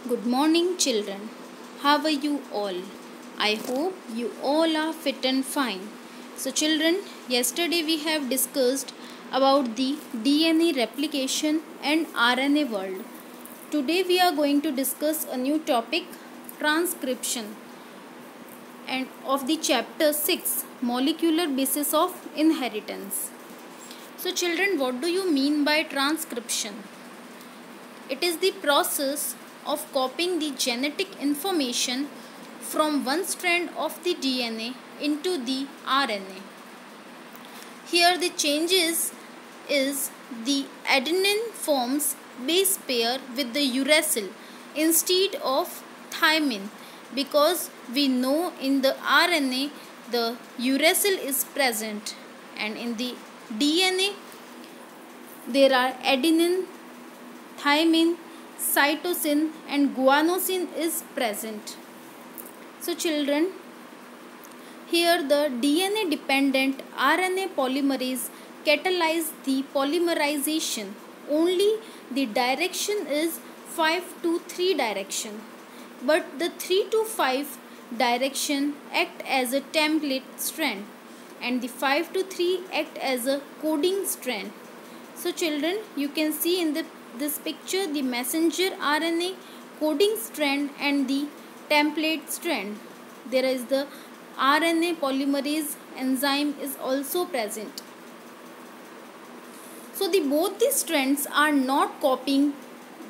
Good morning, children. How are you all? I hope you all are fit and fine. So, children, yesterday we have discussed about the DNA replication and RNA world. Today we are going to discuss a new topic, transcription, and of the chapter 6, molecular basis of inheritance. So, children, what do you mean by transcription? It is the process of copying the genetic information from one strand of the DNA into the RNA. Here the changes is the adenine forms base pair with the uracil instead of thymine, because we know in the RNA the uracil is present, and in the DNA there are adenine, thymine, cytosine and guanosine is present. So children, here the DNA dependent RNA polymerase catalyze the polymerization. Only the direction is 5 to 3 direction, but the 3 to 5 direction act as a template strand and the 5 to 3 act as a coding strand. So children, you can see in this picture the messenger RNA, coding strand and the template strand. There is the RNA polymerase enzyme is also present. So both the strands are not copied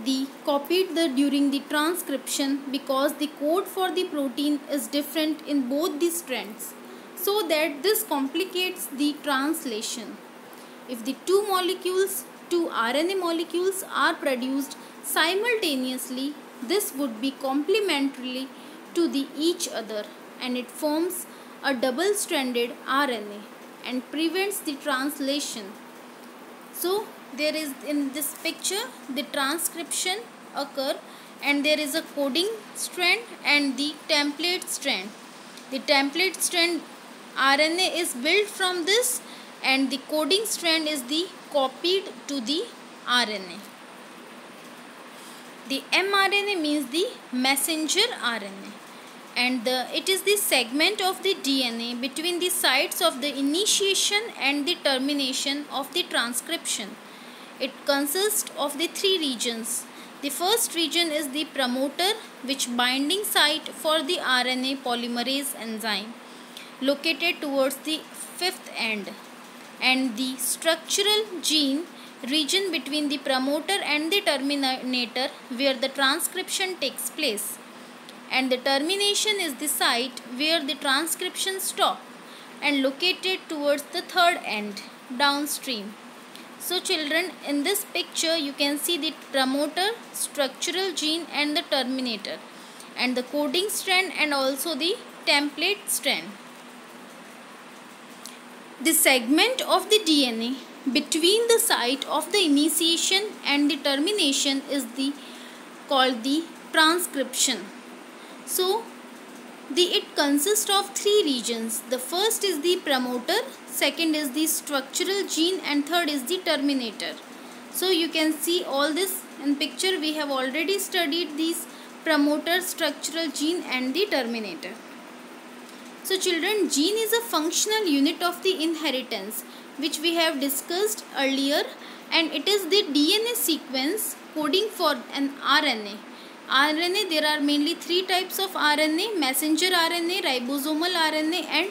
during the transcription, because the code for the protein is different in both the strands, so that this complicates the translation. If the two RNA molecules are produced simultaneously, this would be complementary to each other, and it forms a double-stranded RNA and prevents the translation. So there is, in this picture, the transcription occur and there is a coding strand and the template strand. The template strand RNA is built from this, and the coding strand is the copied to the RNA. The mRNA means the messenger RNA, and it is the segment of the DNA between the sites of the initiation and the termination of the transcription. It consists of the three regions. The first region is the promoter, which binding site for the RNA polymerase enzyme, located towards the fifth end, and the structural gene region between the promoter and the terminator, where the transcription takes place, and the termination is the site where the transcription stops and located towards the third end downstream. So children, in this picture you can see the promoter, structural gene and the terminator, and the coding strand and also the template strand. The segment of the DNA between the site of the initiation and the termination is called the transcription. So it consists of three regions. The first is the promoter, second is the structural gene, and third is the terminator. So you can see all this in picture. We have already studied these promoter, structural gene and the terminator. So children, gene is a functional unit of the inheritance, which we have discussed earlier, and it is the DNA sequence coding for an RNA. RNA, there are mainly three types of RNA: messenger RNA, ribosomal RNA and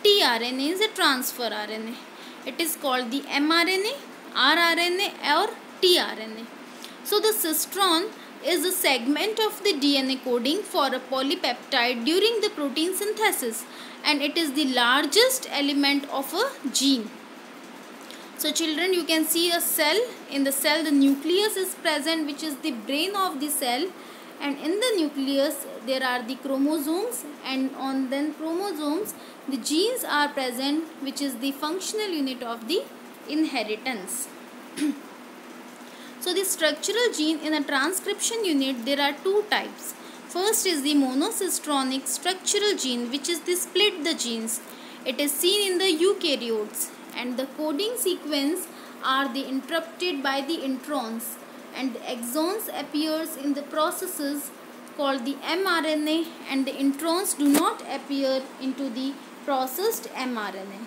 tRNA is a transfer RNA. It is called the mRNA, rRNA or tRNA. So the cistron is a segment of the DNA coding for a polypeptide during the protein synthesis, and it is the largest element of a gene. So children, you can see a cell. In the cell the nucleus is present, which is the brain of the cell, and in the nucleus there are the chromosomes, and on then chromosomes the genes are present, which is the functional unit of the inheritance. So the structural gene in a transcription unit, there are two types. First is the monocistronic structural gene, which is the split the genes. It is seen in the eukaryotes, and the coding sequence are the interrupted by the introns, and the exons appears in the processes called the mRNA, and the introns do not appear into the processed mRNA.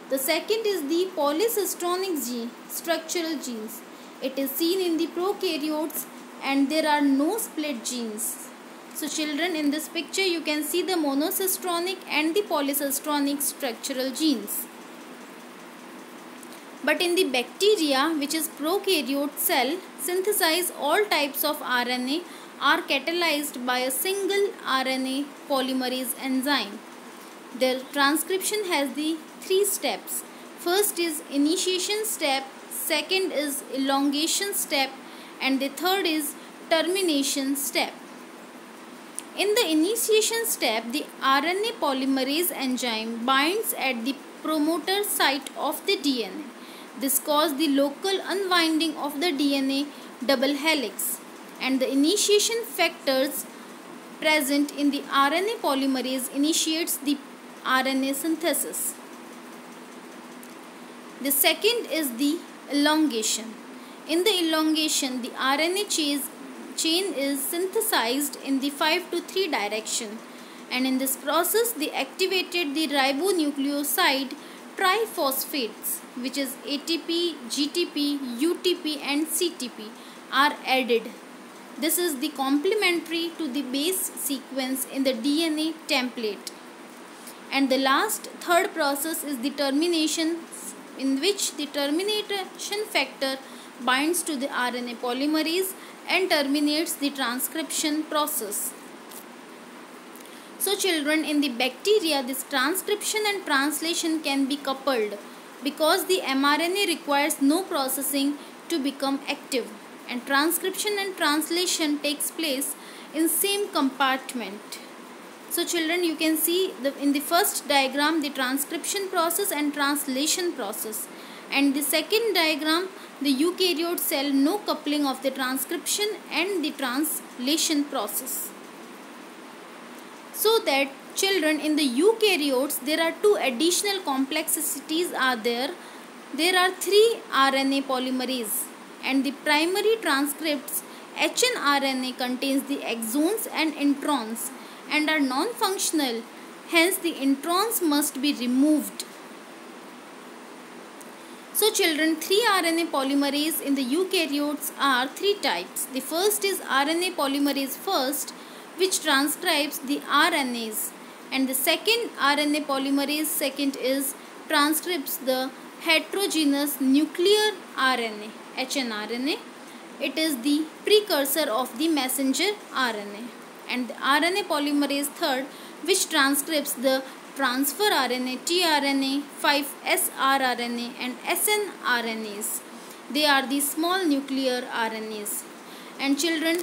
The second is the polycistronic gene, structural genes. It is seen in the prokaryotes and there are no split genes. So children, in this picture you can see the monocistronic and the polycistronic structural genes. But in the bacteria, which is prokaryote cell, synthesize all types of RNA are catalyzed by a single RNA polymerase enzyme. Their transcription has the 3 steps. First is initiation step, second is elongation step, and the third is termination step. In the initiation step, the RNA polymerase enzyme binds at the promoter site of the DNA. This causes the local unwinding of the DNA double helix, and the initiation factors present in the RNA polymerase initiates the RNA synthesis. The second is the elongation. In the elongation, the RNA chain is synthesized in the 5 to 3 direction, and in this process they activated the ribonucleoside triphosphates, which is ATP, GTP, UTP and CTP are added. This is the complementary to the base sequence in the DNA template. And the last, third process is the termination, in which the termination factor binds to the RNA polymerase and terminates the transcription process. So children, in the bacteria, this transcription and translation can be coupled because the mRNA requires no processing to become active, and transcription and translation takes place in same compartment. So children, you can see in the first diagram the transcription process and translation process, and the second diagram the eukaryote cell, no coupling of the transcription and the translation process. So that children, in the eukaryotes there are 2 additional complexities are there. There are 3 RNA polymerase, and the primary transcripts hnRNA contains the exons and introns and are non-functional, hence the introns must be removed. So children, 3 RNA polymerase in the eukaryotes are 3 types. The first is RNA polymerase first, which transcribes the RNAs, and the second RNA polymerase second is transcripts the heterogeneous nuclear RNA, hnRNA. It is the precursor of the messenger RNA. And the RNA polymerase third, which transcripts the transfer RNA, tRNA, 5S rRNA and snRNAs. They are the small nuclear RNAs. And children,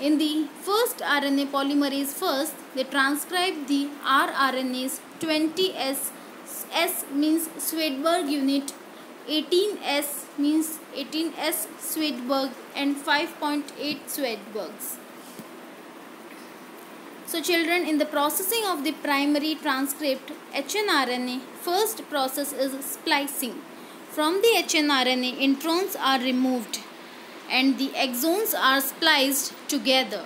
in the first RNA polymerase first, they transcribe the rRNAs 20S. S means Swedberg unit, 18S means 18S Swedberg and 5.8 Swedbergs. So children, in the processing of the primary transcript hnRNA, first process is splicing. From the hnRNA, introns are removed and the exons are spliced together.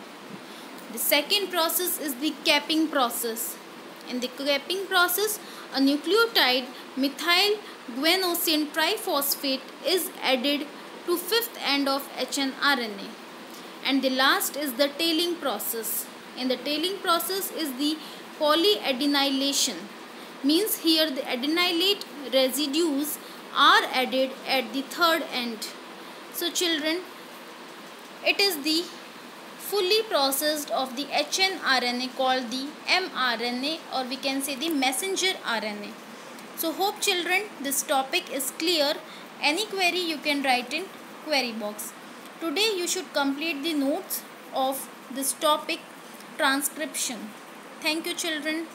The second process is the capping process. In the capping process, a nucleotide methyl guanosine triphosphate is added to 5th end of hnRNA. And the last is the tailing process. In the tailing process is the polyadenylation. Means here the adenylate residues are added at the 3rd end. So children, it is the fully processed of the hnRNA called the mRNA, or we can say the messenger RNA. So hope children this topic is clear. Any query you can write in query box. Today you should complete the notes of this topic transcription. Thank you children.